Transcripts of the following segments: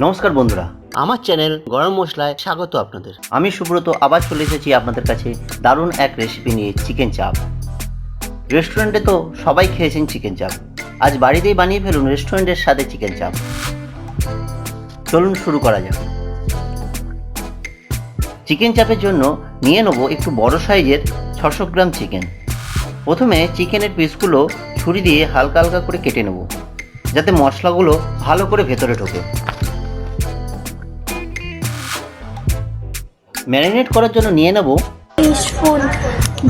নমস্কার বন্ধুরা, আমার চ্যানেল গরম মশলায় স্বাগত আপনাদের। আমি সুব্রত আবার চলে এসেছি আপনাদের কাছে দারুণ এক রেসিপি নিয়ে, চিকেন চাপ। রেস্টুরেন্টে তো সবাই খেয়েছেন চিকেন চাপ, আজ বাড়িতেই বানিয়ে ফেলুন রেস্টুরেন্টের স্বাদে চিকেন চাপ। চলুন শুরু করা যাক। চিকেন চাপের জন্য নিয়ে নেব একটু বড় সাইজের 600 গ্রাম চিকেন। প্রথমে চিকেনের পিসগুলো ছুরি দিয়ে হালকা হালকা করে কেটে নেব, যাতে মশলাগুলো ভালো করে ভেতরে ঢোকে। ম্যারিনেট করার জন্য নিয়ে নেব teaspoon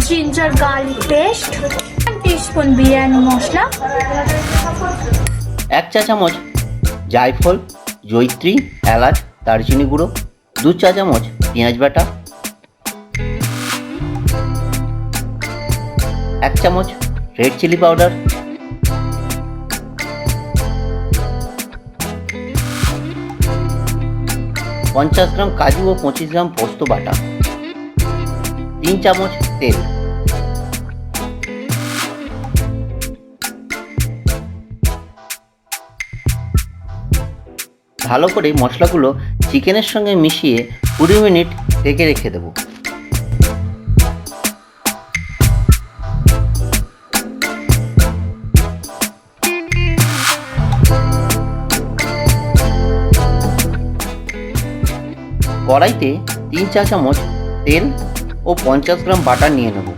ginger garlic paste, 1 teaspoon biryani মশলা, 1 চা চামচ জায়ফল, জয়িত্রী, এলাচ, দারচিনি গুঁড়ো, 2 চা চামচ পেঁয়াজ বাটা, 1 চামচ রেড চিলি পাউডার, 50 গ্রাম কাজু ও 25 গ্রাম পোস্ত বাটা, 3 চামচ তেল। ভালো করে মশলাগুলো চিকেনের সঙ্গে মিশিয়ে 20 মিনিট ঢেকে রেখে দেব। কড়াইতে 3 চা চামচ তেল ও 50 গ্রাম বাটার নিয়ে নেব।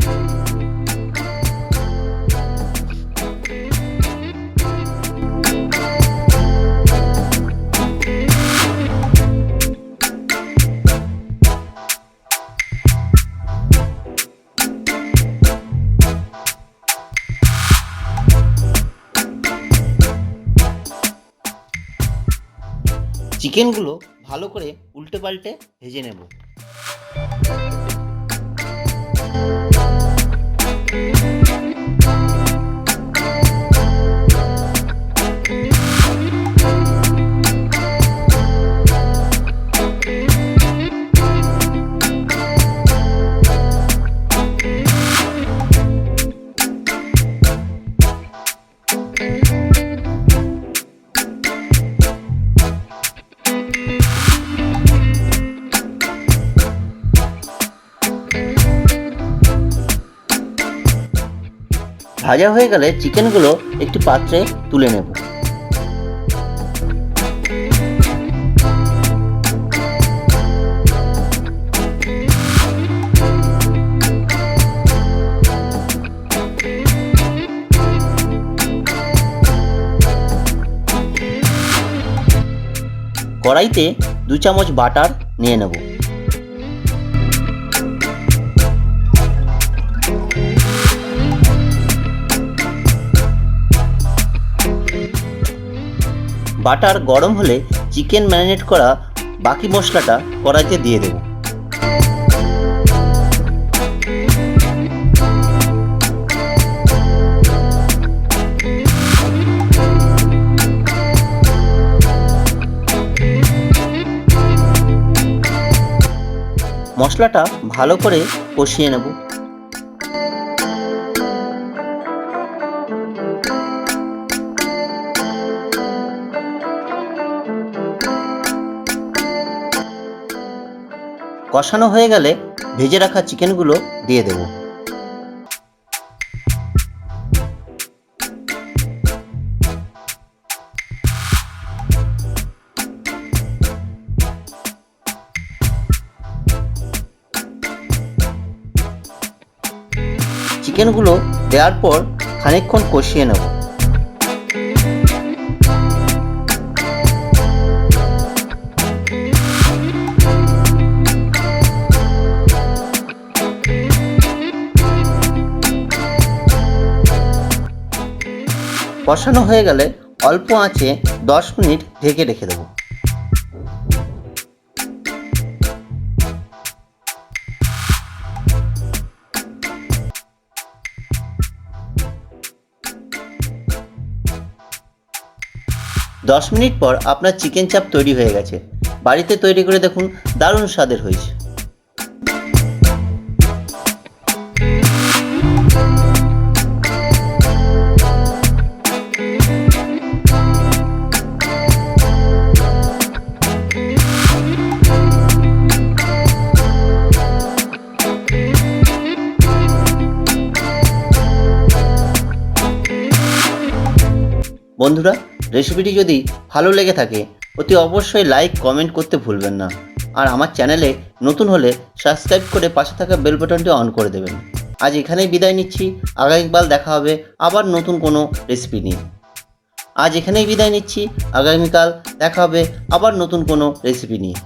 চিকেনগুলো ভালো করে উল্টে পাল্টে ভেজে নেব। ভাজা হয়ে গেলে চিকেনগুলো একটি পাত্রে তুলে নেব। কড়াইতে 2 চামচ বাটার নিয়ে নেব। বাটার গরম হলে চিকেন ম্যারিনেট করা বাকি মশলাটা কড়াইতে দিয়ে দেব। মশলাটা ভালো করে কষিয়ে নেব। কষানো হয়ে গেলে ভেজে রাখা চিকেনগুলো দিয়ে দেব। চিকেনগুলো দেওয়ার পর খানিকক্ষণ কষিয়ে নেব। কষানো হয়ে গেলে অল্প আঁচে 10 মিনিট ঢেকে রেখে দেব। দশ মিনিট পর আপনার চিকেন চাপ তৈরি হয়ে গেছে। বাড়িতে তৈরি করে দেখুন, দারুণ স্বাদের হয়েছে। বন্ধুরা, রেসিপিটি যদি ভালো লেগে থাকে অতি অবশ্যই লাইক কমেন্ট করতে ভুলবেন না। আর আমার চ্যানেলে নতুন হলে সাবস্ক্রাইব করে পাশে থাকা বেল বাটনটি অন করে দেবেন। আজ এখানেই বিদায় নিচ্ছি, আগামীকাল দেখা হবে আবার নতুন কোনো রেসিপি নিয়ে। আজ এখানেই বিদায় নিচ্ছি, আগামীকাল দেখা হবে আবার নতুন কোনো রেসিপি নিয়ে।